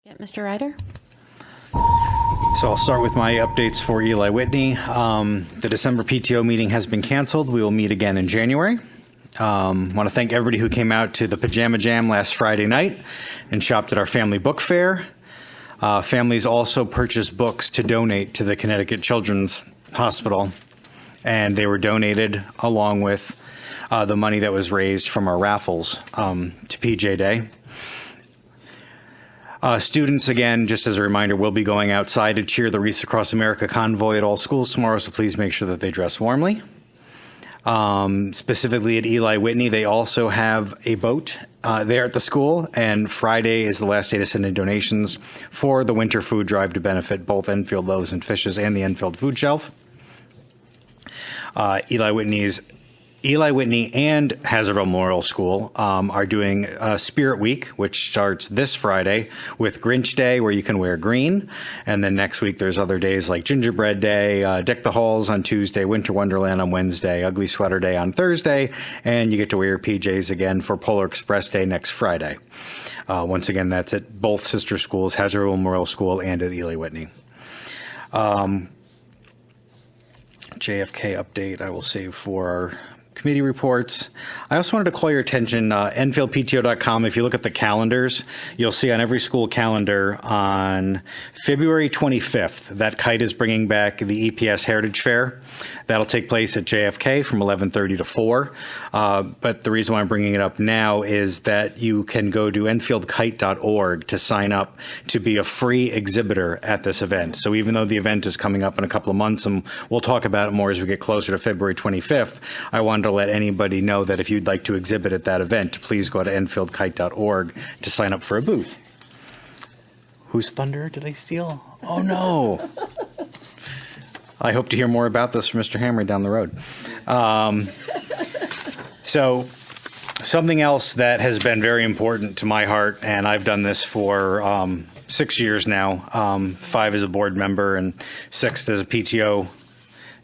Get Mr. Ryder. So I'll start with my updates for Eli Whitney. The December PTO meeting has been canceled. We will meet again in January. Want to thank everybody who came out to the Pajama Jam last Friday night and shopped at our family book fair. Families also purchased books to donate to the Connecticut Children's Hospital, and they were donated along with the money that was raised from our raffles to PJ Day. Students, again, just as a reminder, will be going outside to cheer the Wreaths Across America convoy at all schools tomorrow, so please make sure that they dress warmly. Specifically at Eli Whitney, they also have a boat there at the school, and Friday is the last day to send in donations for the winter food drive to benefit both Enfield Loaves and Fishes and the Enfield Food Shelf. Eli Whitney and Hazardville Memorial School are doing Spirit Week, which starts this Friday with Grinch Day, where you can wear green. And then next week, there's other days like Gingerbread Day, Deck the Halls on Tuesday, Winter Wonderland on Wednesday, Ugly Sweater Day on Thursday, and you get to wear your PJs again for Polar Express Day next Friday. Once again, that's at both sister schools, Hazardville Memorial School and at Eli Whitney. JFK update I will save for our committee reports. I also wanted to call your attention, EnfieldPTO.com. If you look at the calendars, you'll see on every school calendar on February 25th, that Kite is bringing back the EPS Heritage Fair. That'll take place at JFK from 11:30 to 4. But the reason why I'm bringing it up now is that you can go to EnfieldKite.org to sign up to be a free exhibitor at this event. So even though the event is coming up in a couple of months, and we'll talk about it more as we get closer to February 25th, I wanted to let anybody know that if you'd like to exhibit at that event, please go to EnfieldKite.org to sign up for a booth. Whose thunder did I steal? Oh, no. I hope to hear more about this from Mr. Hamry down the road. So something else that has been very important to my heart, and I've done this for 6 years now, 5 as a board member and 6th as a PTO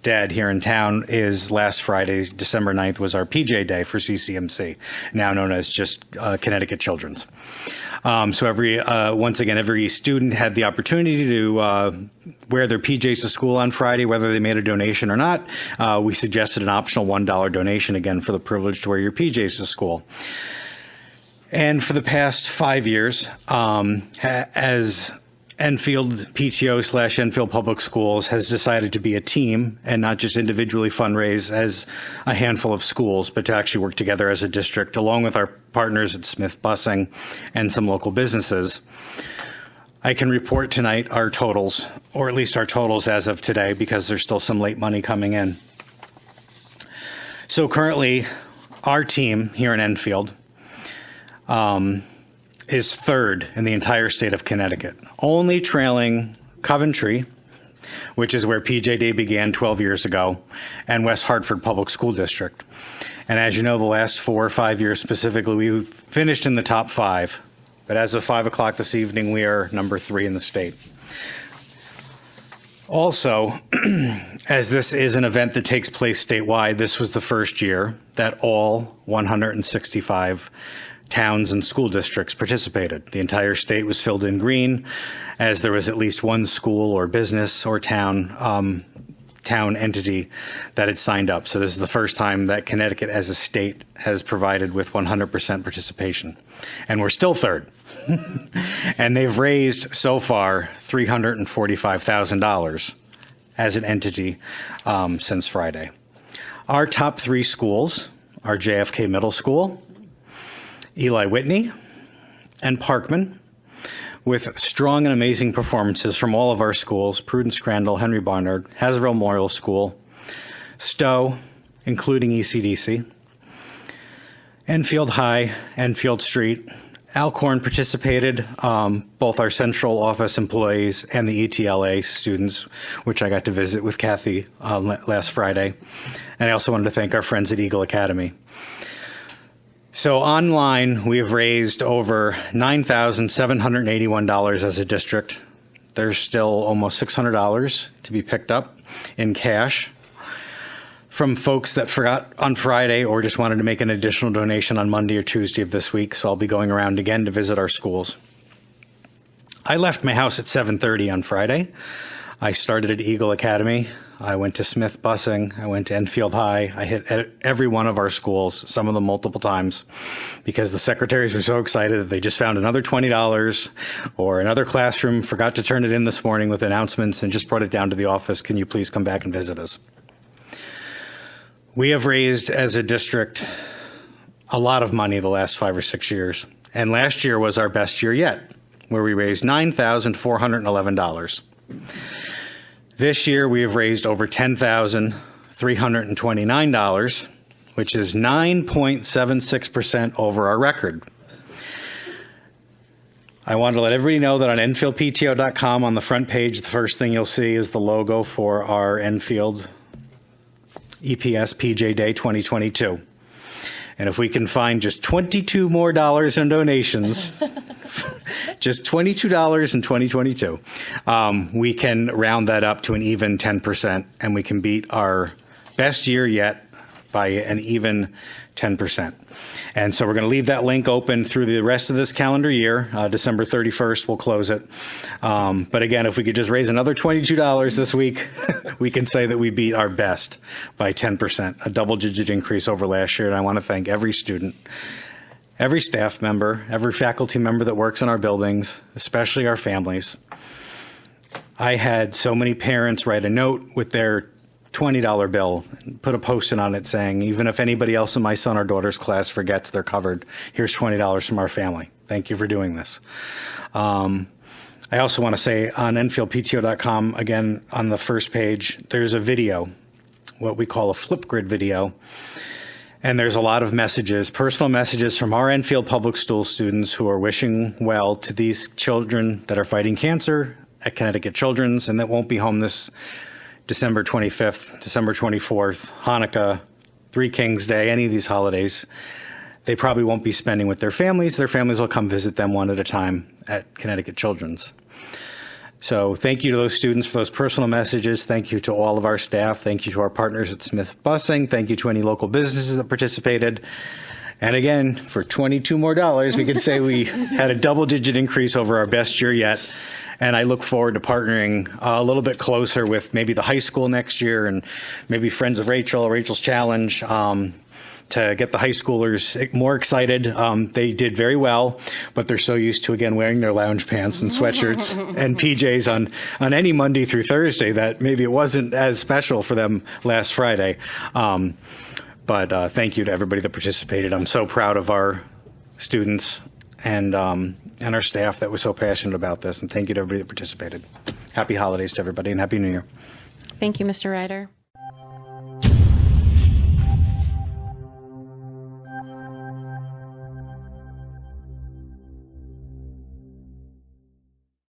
dad here in town, is last Friday's December 9th was our PJ Day for CCMC, now known as just Connecticut Children's. So every student had the opportunity to wear their PJs to school on Friday, whether they made a donation or not. We suggested an optional $1 donation, again, for the privilege to wear your PJs to school. And for the past 5 years, as Enfield PTO / Enfield Public Schools has decided to be a team and not just individually fundraise as a handful of schools, but to actually work together as a district, along with our partners at Smith Busing and some local businesses. I can report tonight our totals, or at least our totals as of today, because there's still some late money coming in. So currently, our team here in Enfield is third in the entire state of Connecticut, only trailing Coventry, which is where PJ Day began 12 years ago, and West Hartford Public School District. And as you know, the last 4 or 5 years specifically, we finished in the top 5. But as of 5 o'clock this evening, we are number 3 in the state. Also, as this is an event that takes place statewide, this was the first year that all 165 towns and school districts participated. The entire state was filled in green, as there was at least one school or business or town entity that had signed up. So this is the first time that Connecticut as a state has provided with 100% participation. And we're still third. And they've raised so far $345,000 as an entity since Friday. Our top 3 schools are JFK Middle School, Eli Whitney, and Parkman, with strong and amazing performances from all of our schools: Prudence Crandall, Henry Barnard, Hazardville Memorial School, Stowe, including ECDC, Enfield High, Enfield Street. Alcorn participated, both our central office employees and the ETLA students, which I got to visit with Kathy last Friday. And I also wanted to thank our friends at Eagle Academy. So online, we have raised over $9,781 as a district. There's still almost $600 to be picked up in cash from folks that forgot on Friday or just wanted to make an additional donation on Monday or Tuesday of this week. So I'll be going around again to visit our schools. I left my house at 7:30 on Friday. I started at Eagle Academy. I went to Smith Busing. I went to Enfield High. I hit every one of our schools, some of them multiple times, because the secretaries were so excited that they just found another $20 or another classroom, forgot to turn it in this morning with announcements, and just brought it down to the office. Can you please come back and visit us? We have raised, as a district, a lot of money the last 5 or 6 years. And last year was our best year yet, where we raised $9,411. This year, we have raised over $10,329, which is 9.76% over our record. I wanted to let everybody know that on EnfieldPTO.com, on the front page, the first thing you'll see is the logo for our Enfield EPS PJ Day 2022. And if we can find just $22 more in donations, just $22 in 2022, we can round that up to an even 10%, and we can beat our best year yet by an even 10%. And so we're going to leave that link open through the rest of this calendar year. December 31st, we'll close it. But again, if we could just raise another $22 this week, we can say that we beat our best by 10%, a double-digit increase over last year. And I want to thank every student, every staff member, every faculty member that works in our buildings, especially our families. I had so many parents write a note with their $20 bill, put a post-it on it saying, even if anybody else in my son or daughter's class forgets, they're covered. Here's $20 from our family. Thank you for doing this. I also want to say on EnfieldPTO.com, again, on the first page, there's a video, what we call a Flipgrid video. And there's a lot of messages, personal messages from our Enfield Public School students who are wishing well to these children that are fighting cancer at Connecticut Children's and that won't be home this December 25th, December 24th, Hanukkah, Three Kings Day, any of these holidays. They probably won't be spending with their families. Their families will come visit them one at a time at Connecticut Children's. So thank you to those students for those personal messages. Thank you to all of our staff. Thank you to our partners at Smith Busing. Thank you to any local businesses that participated. And again, for $22 more, we could say we had a double-digit increase over our best year yet. And I look forward to partnering a little bit closer with maybe the high school next year and maybe Friends of Rachel or Rachel's Challenge to get the high schoolers more excited. They did very well, but they're so used to, again, wearing their lounge pants and sweatshirts and PJs on any Monday through Thursday that maybe it wasn't as special for them last Friday. But thank you to everybody that participated. I'm so proud of our students and our staff that was so passionate about this. And thank you to everybody that participated. Happy holidays to everybody and Happy New Year. Thank you, Mr. Ryder.